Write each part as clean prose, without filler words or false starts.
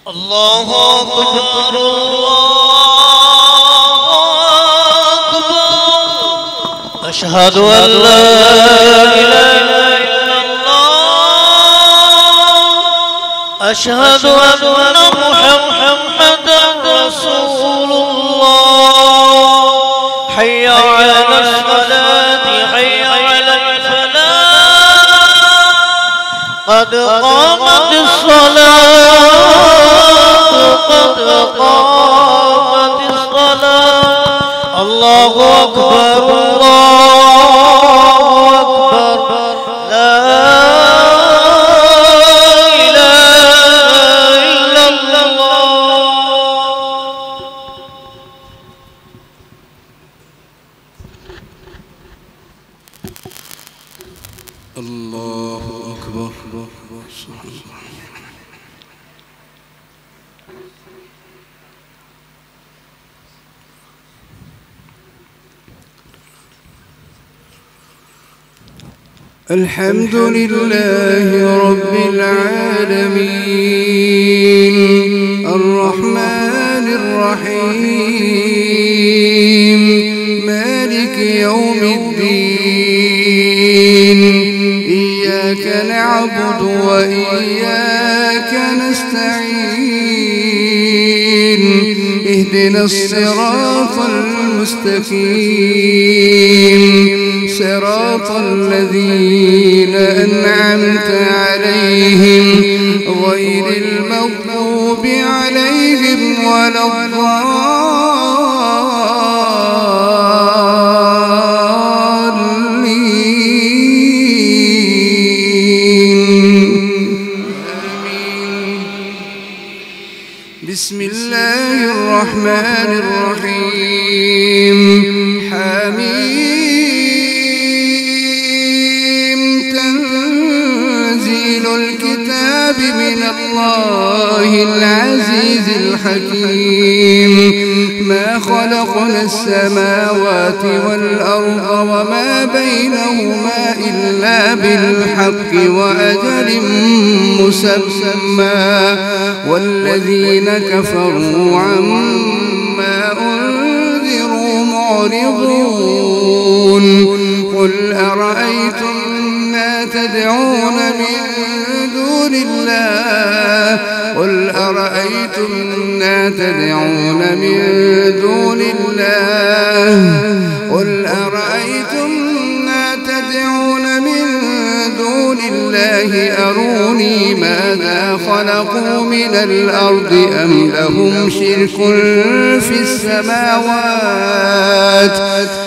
الله أكبر أشهد أن لا إله إلا الله أشهد أن محمدا رسول الله حي على الصلاة حي على الفلاح قد قامت الصلاة قد قامت الصلاة الله أكبر الله أكبر لا إله إلا الله الله أكبر. الحمد لله رب العالمين الرحمن الرحيم مالك يوم الدين إياك نعبد وإياك نستعين اهدنا الصراط المستقيم صراط الذين أنعمت عليهم غير المغضوب عليهم ولا بسم الله الرحمن الرحيم حميم تنزيل الكتاب من الله العزيز الحكيم ما خلقنا السماوات والأرض وما بينهما إلا بالحق وأجل مسمى والذين كفروا عما أنذروا معرضون قل أرأيتم ما تدعون من دون الله قل أرأيتم ما تدعون من دون الله قل أرأيتم ما تدعون من دون الله أروني ماذا خلقوا من الأرض أم لهم شرك في السماوات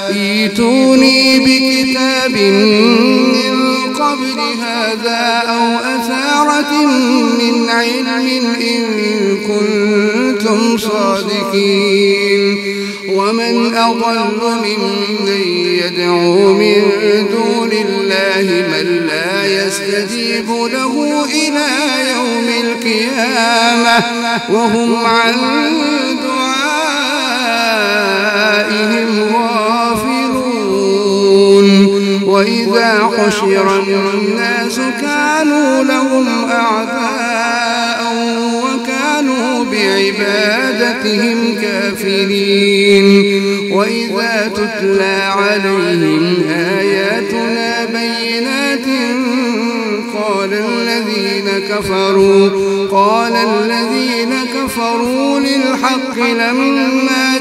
ائتوني بكتاب من قبل هذا أو أثارة من علم إن كنتم صادقين ومن أضل ممن يدعو من دون الله من لا يستجيب له إلى يوم القيامة وهم عن دعائهم غافلون وإذا حشر الناس كانوا لهم أعداء وكانوا بعبادتهم كافرين وإذا تتلى عليهم آياتنا بينات قال الذين كفروا للحق لما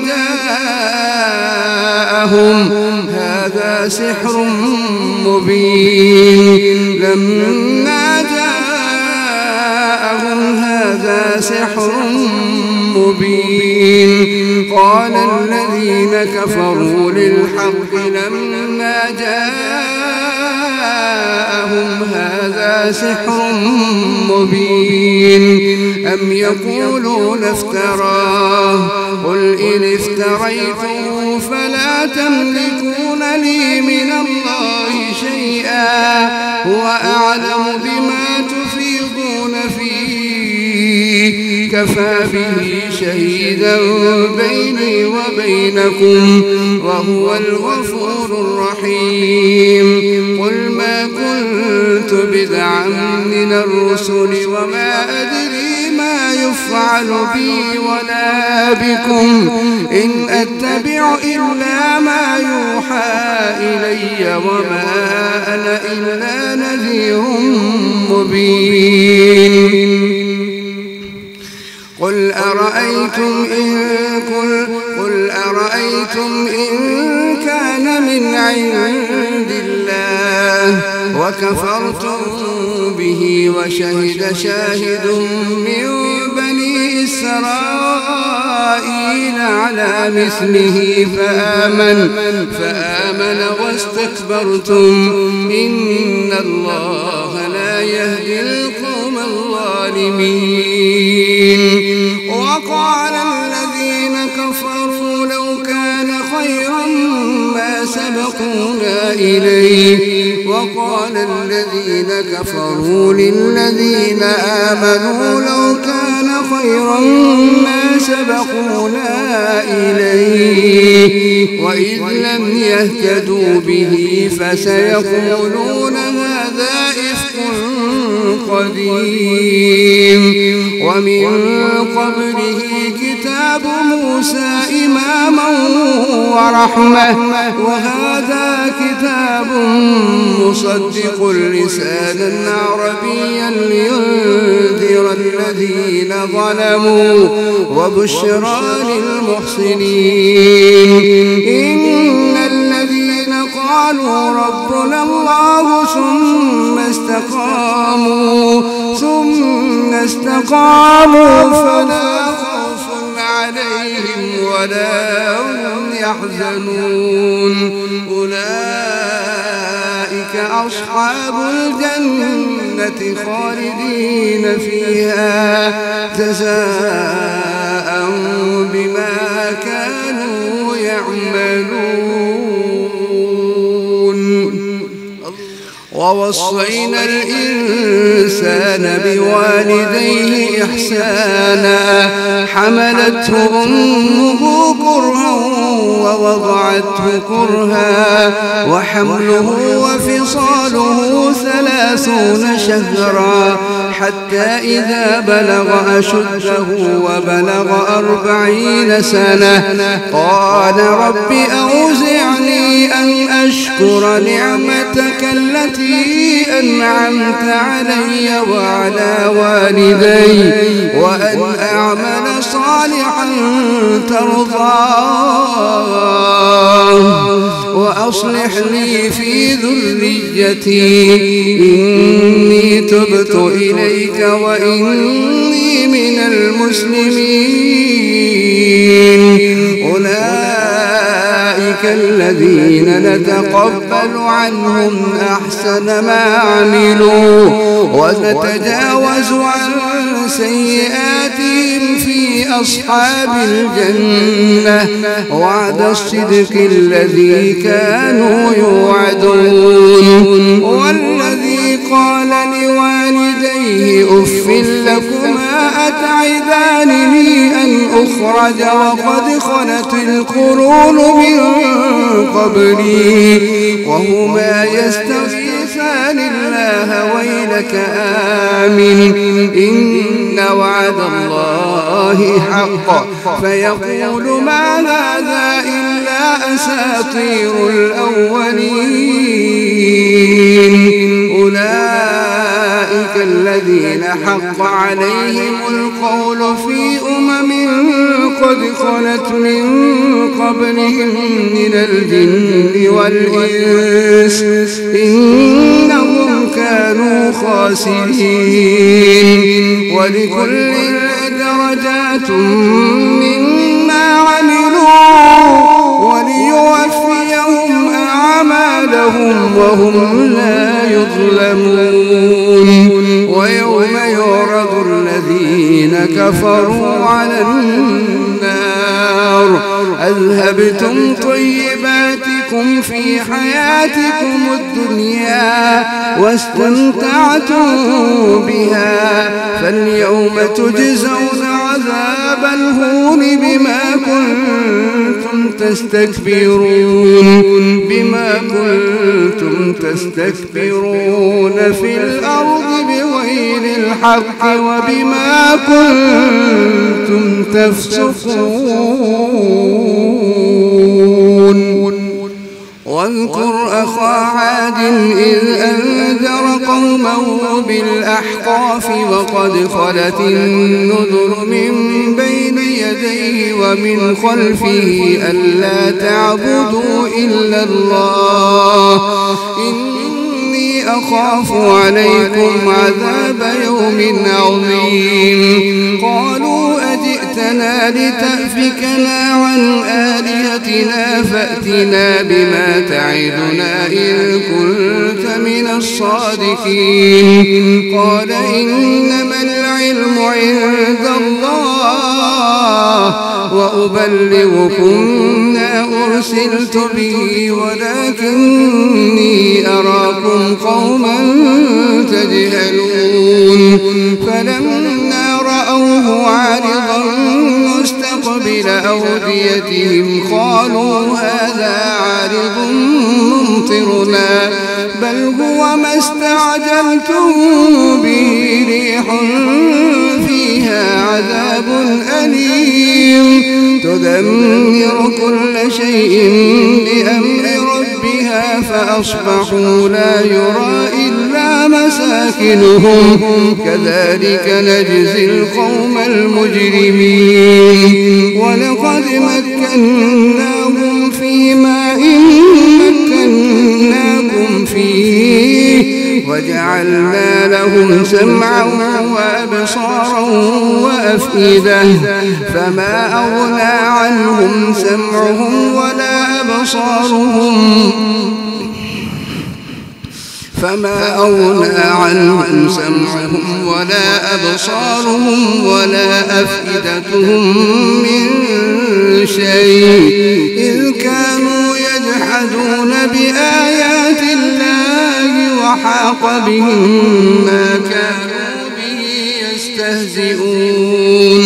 جاءهم هذا سحر مبين لما جاءهم هذا سحر مبين قال الذين كفروا للحق لما جاءهم هذا سحر مبين أم يقولون افتراه قل إن افتريته فلا تملكون لي من الله شيئا هو أعلم بما تفيضون فيه كفى به شهيدا بيني وبينكم وهو الغفور الرحيم قل ما كنت بدعا من الرسل وما أدري ما يفعل بي ولا بكم إن أتبع إلا ما يوحى إلي وما أنا إلا نذير مبين قل أرأيتم إن كان من عند الله وكفرتم به وشهد شاهد من بني إسرائيل على مثله فآمن واستكبرتم إن الله لا يهدي القوم الظالمين وقال الذين كفروا لو كان خيرا ما سبقونا إليه وقال الذين كفروا للذين آمنوا لو كان خيرا ما سبقونا إليه وإذ لم يهتدوا به فسيقولون هذا إفك قديم ومن قبله كتاب موسى إماما ورحمة وهذا كتاب مصدق لسانا عربيا لينذر الذين ظلموا وبشرى للمحسنين إن الذين قالوا ربنا الله ثم استقاموا فلا خوف عليهم ولا هم يحزنون أولئك أصحاب الجنة خالدين فيها جزاء بما كانوا يعملون ووصينا الإنسان بوالديه إحسانا حملته أمه كرها ووضعته كرها وحمله وفصاله 30 شهرا حتى إذا بلغ أشده وبلغ 40 سنة قال رب أوزعني أن أشكر نعمتك التي أنعمت علي وعلى والدي وأن أعمل صالحا ترضاه وأصلح لي في ذريتي إني تبت إليك وإني من المسلمين أولئك الذين نتقبل عنهم أحسن ما عملوا ونتجاوز عن سيئاتهم في أصحاب الجنة وعد الصدق الذي كانوا يوعدون والذي قال لوالديه أف لكما أتعدانني أن أخرج وقد خلت القرون من قبلي وهما يستغيثان الله ويلك آمن إن وعد الله حق فيقول ما هذا إلا أساطير الأولين أولئك الذين حق عليهم القول في قد خلت من قبلهم من الجن والإنس إنهم كانوا خاسرين ولكل درجات مما عملوا وليوفيهم أعمالهم وهم لا يظلمون ويوم يعرض الذين كفروا على النار أذهبتم طيباتكم في حياتكم الدنيا واستمتعتم بها فاليوم تجزون عذاب الهون بما كنتم تستكبرون في الأرض بغير الحق وبما كنتم تفسقون واذكر أخا عاد إذ أنذر قومه بالأحقاف وقد خلت النذر من بين يديه ومن خلفه ألا تعبدوا إلا الله إني أخاف عليكم عذاب يوم عظيم قالوا أجئتنا لتأفكنا عن آلهتنا فأتنا بما تعدنا إن كنت من الصادقين قال إنما العلم عند الله وأبلغكم ما أرسلت به ولكني أراكم قوما تجهلون فلما رأوه عارضا مستقبل أوديتهم قالوا هذا عارض ممطرنا بل هو ما استعجلتم به ريح فيها عذاب أليم تدمر كل شيء بأمر ربها فأصبحوا لا يرى إلا مساكنهم كذلك نجزي القوم المجرمين ولقد مكناهم في ماء مكناكم فيه وجعلنا لهم سمعا وأبصارا وأفئدة فما أغنى عنهم سمعهم ولا أبصارهم ولا أفئدتهم من شيء إذ كانوا يجحدون بآيات الله وحاق بهم ما كانوا به يستهزئون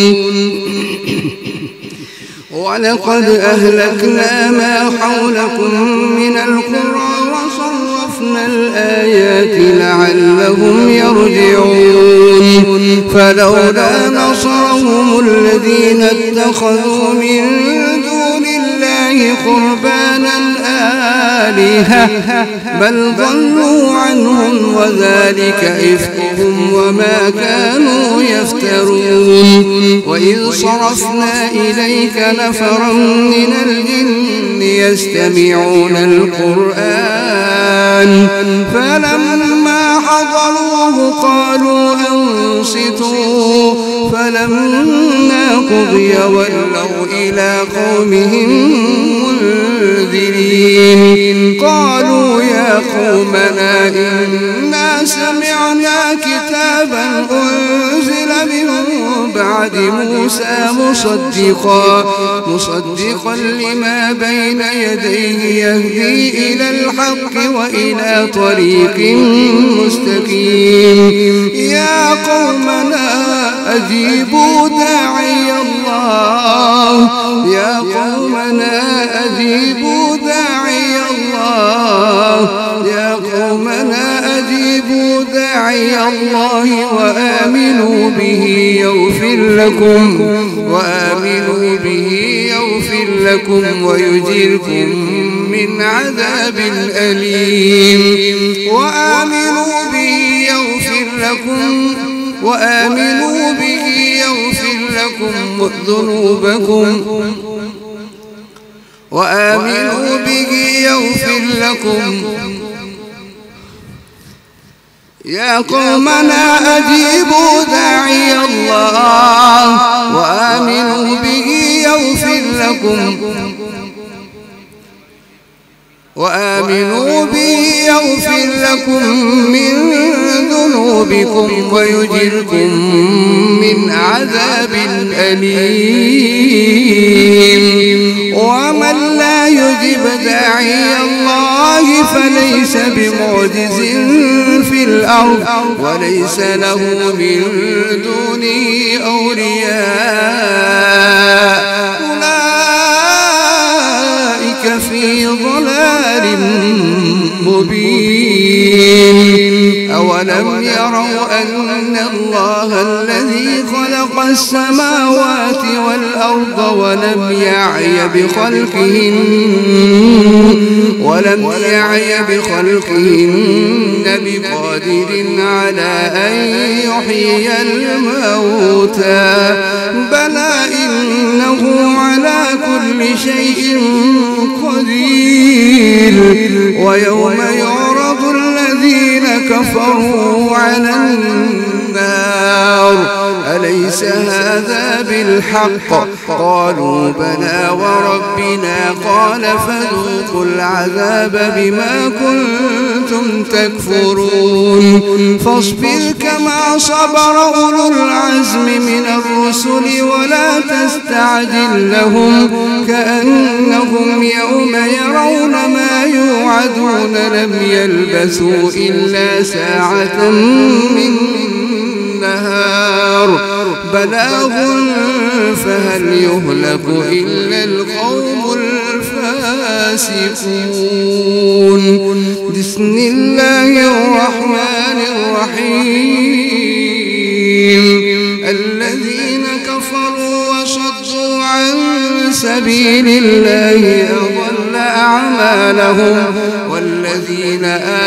ولقد أهلكنا ما حولكم من القرى وصرفنا الآيات لعلهم يرجعون فلولا نصرهم الذين اتخذوا من دون الله قربانا آلهة بل ضلوا عنهم وذلك إفكهم وما كانوا يفترون وإذ صرفنا إليك نفرا من الجن يستمعون القرآن فلما حضروه قالوا أنصتوا فلما قضي ولوا إلى قومهم منذرين قالوا يا قومنا إنا سمعنا كتابا أنزل من بعد موسى مصدقا لما بين يديه يهدي إلى الحق وإلى طريق مستقيم يا قومنا أجيبوا داعي الله يا قومنا أجيبوا داعي الله يا قومنا أجيبوا داعي الله وآمنوا به يغفر لكم ويجيركم من عذاب أليم وآمنوا به يغفر لكم ذنوبكم وآمنوا به يغفر لكم يا قومنا أجيبوا داعي الله وآمنوا به يغفر لكم من ذنوبكم ويجركم من عذاب أليم ومن لا يجب داعي الله فليس بمعجز في الأرض وليس له من دونه أولياء خلق السماوات والأرض ولم يعي بخلقهن بقادر على أن يحيي الموتى بلى إنه على كل شيء قدير ويوم يعرض الذين كفروا على النار أليس هذا بالحق قالوا بلى وربنا قال فذوقوا العذاب بما كنتم تكفرون فاصبر كما صبر أولو العزم من الرسل ولا تستعجل لهم كأنهم يوم يرون ما يوعدون لم يلبثوا إلا ساعة من النهار بلاغ فهل يهلك إلا القوم الفاسقون بسم الله الرحمن الرحيم الذين كفروا وصدوا عن سبيل الله أضل أعمالهم والذين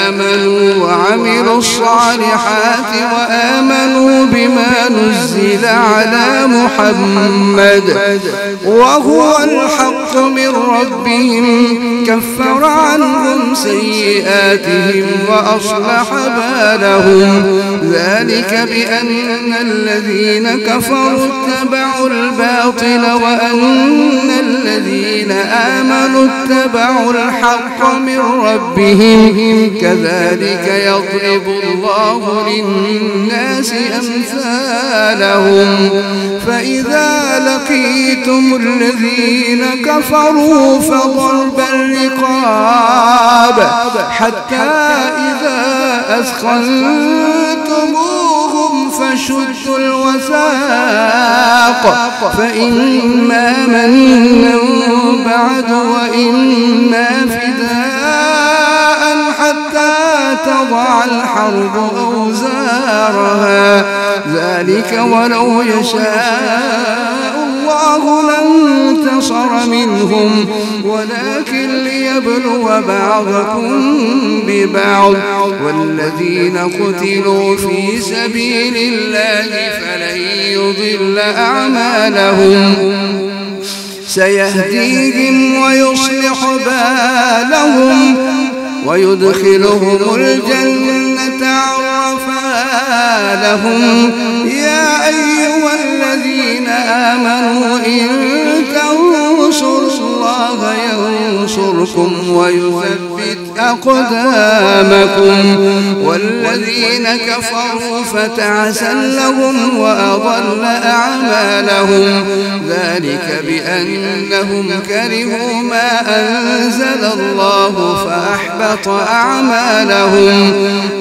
آمنوا وعملوا الصالحات وآمنوا بما نزل على محمد وهو الحق من ربهم كفر عنهم سيئاتهم وأصلح بالهم ذلك بأن الذين كفروا اتبعوا الباطل وأن الذين آمنوا اتبعوا الحق من ربهم كذلك يضرب الله للناس أمثالهم فإذا لقيتم الذين كفروا فضرب الرقاب حتى إذا أثخنتموهم فشدوا الوثاق فإما منا بعد وإما فداء حتى تضع الحرب أوزارها ذلك ولو يشاء الله لانتصر منهم ولكن ليبلو بعضكم ببعض والذين قتلوا في سبيل الله فلن يضل أعمالهم سيهديهم ويصلح بالهم ويدخلهم الجنة عرفها لهم يا أيها الذين آمنوا إن تنصروا الله ينصركم ويثبت أقدامكم والذين كفروا فتعسا لهم وأضل أعمالهم ذلك بأنهم كرهوا ما أنزل الله فأحبط أعمالهم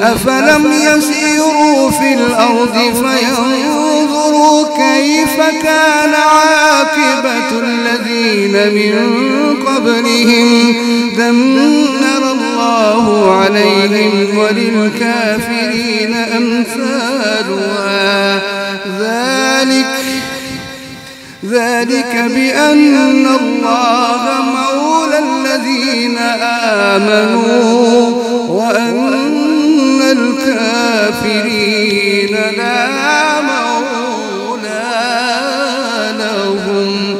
أفلم يسيروا في الأرض فينظروا كيف كان عاقبة الذين من قبلهم دمر الله عليهم وللكافرين أمثالها ذلك بأن الله مولى الذين آمنوا وأن الكافرين لا مولى لهم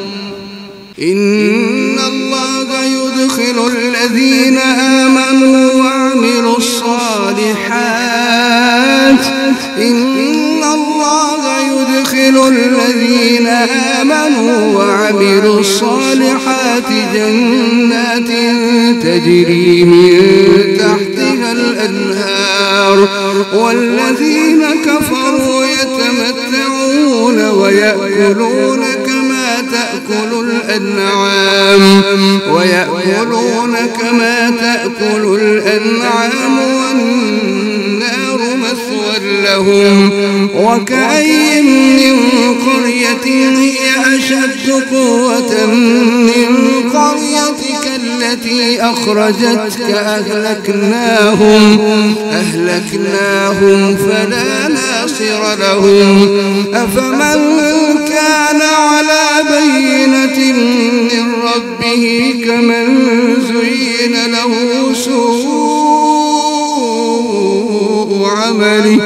إن الله يدخل الذين آمنوا وعملوا الصالحات إن الله يدخل الذين آمنوا وعملوا الصالحات جنات تجري من تحتها الأنهار والذين كفروا يتمتعون ويأكلون كما تأكل الأنعام والنار مثوى لهم وكأين من قرية هي أشد قوة من قريتك التي أخرجتك أهلكناهم فلا ناصر لهم أفمن كان على بينة من ربه كمن زين له سوء عمله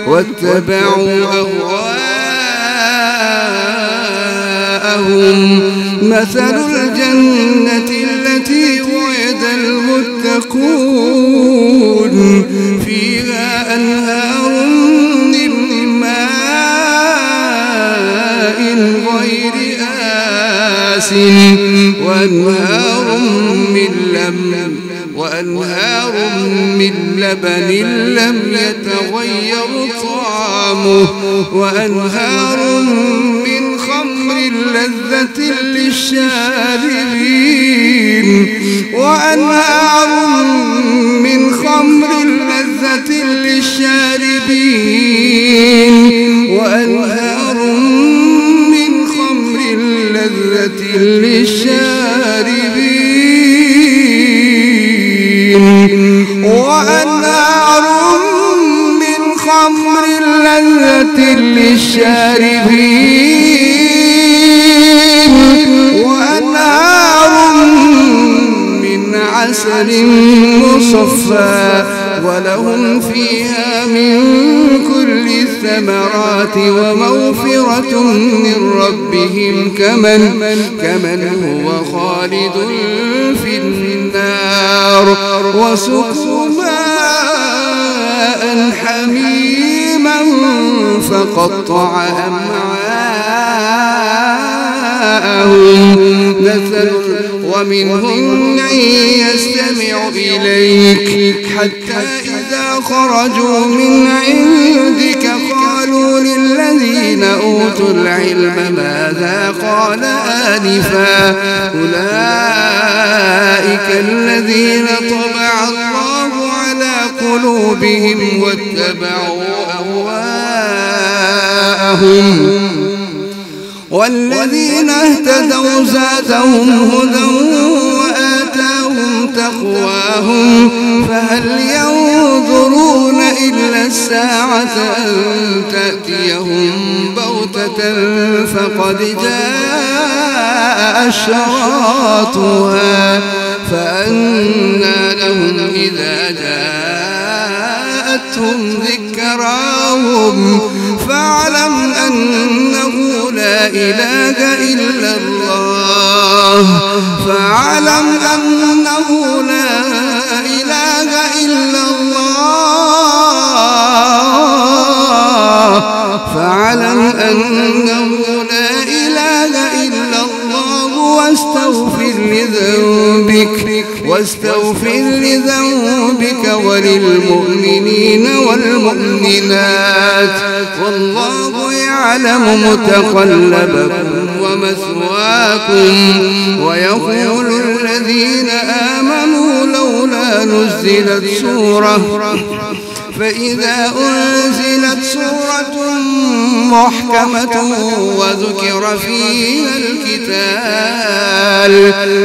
واتبعوا أهواءهم مثل الجنة التي وعد المتقون فيها أنهار من ماء غير آسن وأنهار من لبن لم يتغير طعمه وأنهار من خمر لذة للشاربين وأنهار من خمر لذة للشاربين وأنهار من خمر لذة للشاربين وأنهار من خمر لذة للشاربين وأنهار من عسل مصفى ولهم فيها من كل الثمرات ومغفرة من ربهم كمن هو خالد في النار وسقوا ماء حميما فقطع أمعاءهم ومنهم من يستمع إليك حتى إذا خرجوا من عندك قالوا للذين أوتوا العلم ماذا قال آنفا أولئك الذين طبع الله على قلوبهم واتبعوا أهواءهم والذين اهتدوا زادهم هدى وآتاهم تقواهم فهل ينظرون إلا الساعة أن تأتيهم بغتة فقد جاء أشراطها فأنى لهم إذا جاءتهم ذكراهم فاعلم أنه لا إله إلا الله فاعلم أنه لا إله إلا الله فاعلم أنه لا إله إلا الله واستغفر لذنبك وللمؤمنين والمؤمنات والله يعلم متقلبكم ومثواكم ويقول الذين آمنوا لولا نزلت سورة فإذا أنزلت سورة محكمة وذكر فيها القتال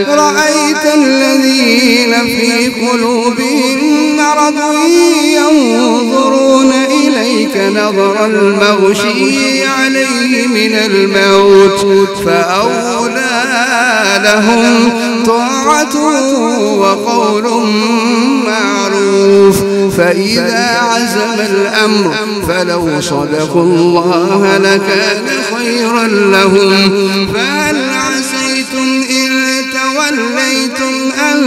رأيت الذين في قلوبهم مرض ينظرون إليك نظر المغشي عليه من الموت فأولى لهم طاعة وقول معروف فإذا عزم الأمر فلو صدقوا الله لكان خيرا لهم فهل عسيتم إن توليتم أن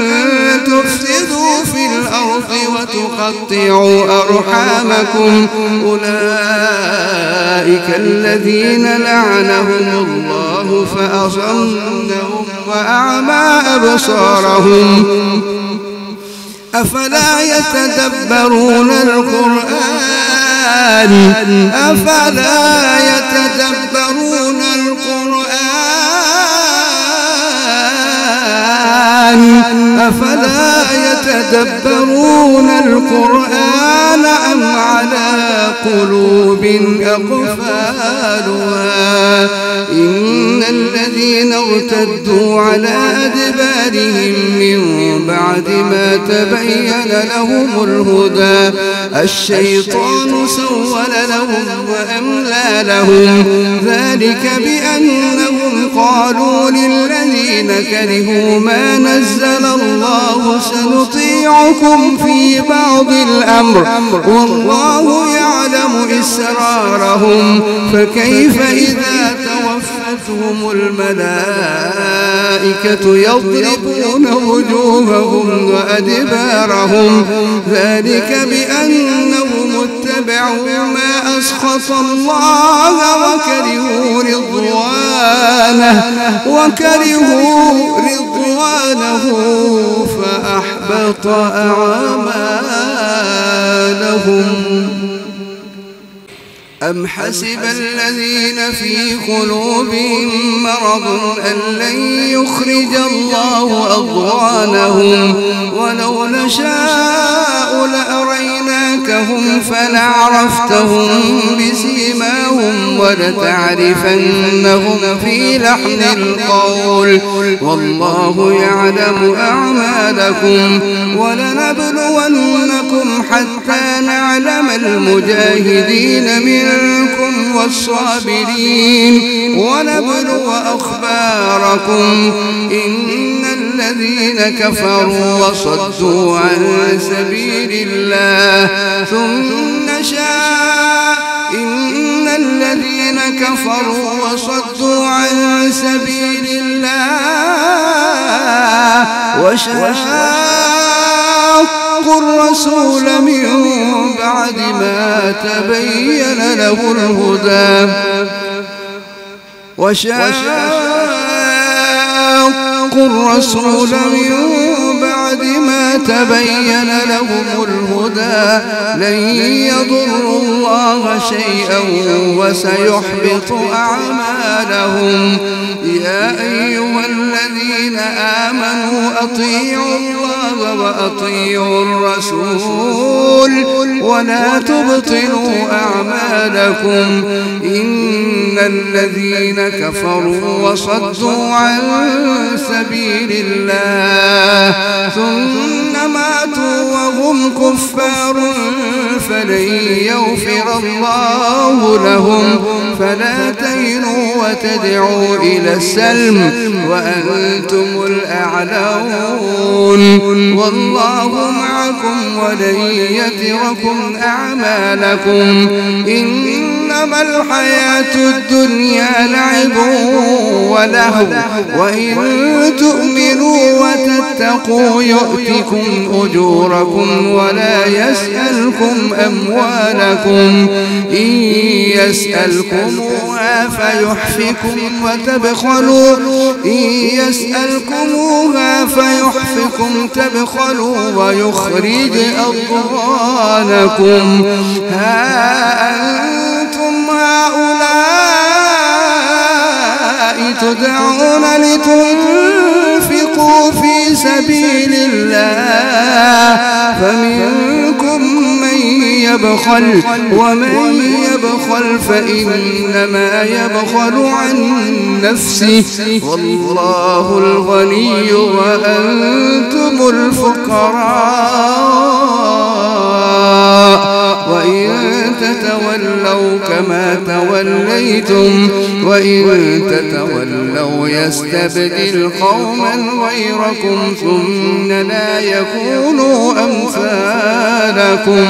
تفسدوا في الأرض وتقطعوا أرحامكم أولئك الذين لعنهم الله فأصمهم وأعمى أبصارهم أفلا يتدبرون القرآن أفلا يتدبرون القرآن أم على قلوب أقفالها إن الذين ارتدوا على أدبارهم من بعد ما تبين لهم الهدى الشيطان سول لهم وأملى لهم ذلك بأنهم قالوا للذين كرهوا ما نزل الله سنطيعكم في بعض الأمر والله يعلم إسرارهم فكيف إذا توفتهم الملائكة يضربون وجوههم وأدبارهم ذلك بأنهم اتبعوا ما أسخط الله وكرهوا رضوانه فأحبط أعمالهم أم حسب الذين في قلوبهم مرض أن لن يخرج الله أضغانهم ولو نشاء لأريناكهم فلعرفتهم بسيماهم ولتعرفنهم في لحن القول والله يعلم أعمالكم ولنبلونكم حتى نعلم المجاهدين منكم والصابرين ونبلو أخباركم إن الذين كفروا وصدوا عن سبيل الله إن الذين كفروا وصدوا عن سبيل الله وشاقوا الرسول من بعد ما تبين له الهدى وشاقوا الرسول من بعد ما تبين لهم الهدى لن يضروا الله شيئا وسيحبط أعمالهم يا أيها الذين آمنوا أطيعوا الله وأطيعوا الرسول ولا تبطلوا أعمالكم إن الذين كفروا وصدوا عن سبيل الله ثم ماتوا وهم كفار فلن يغفر الله لهم فلا تهنوا وتدعوا إلى السلم وأنتم الأعلون والله معكم ولن يتركم أعمالكم إنما الحياة الدنيا لعب ولهو وإن تؤمنوا وتتقوا يؤتكم أجوركم ولا يسألكم أموالكم إن يسألكموها فيحفكم تبخلوا ويخرج أضغانكم ها أنتم هؤلاء تدعون لتنفقوا في سبيل الله فمنكم من يبخل ومن يبخل فإنما يبخل عن نفسه والله الغني وأنتم الفقراء وإن تتولوا كما توليتم يستبدل قوما غيركم ثم لا يكونوا أمثالكم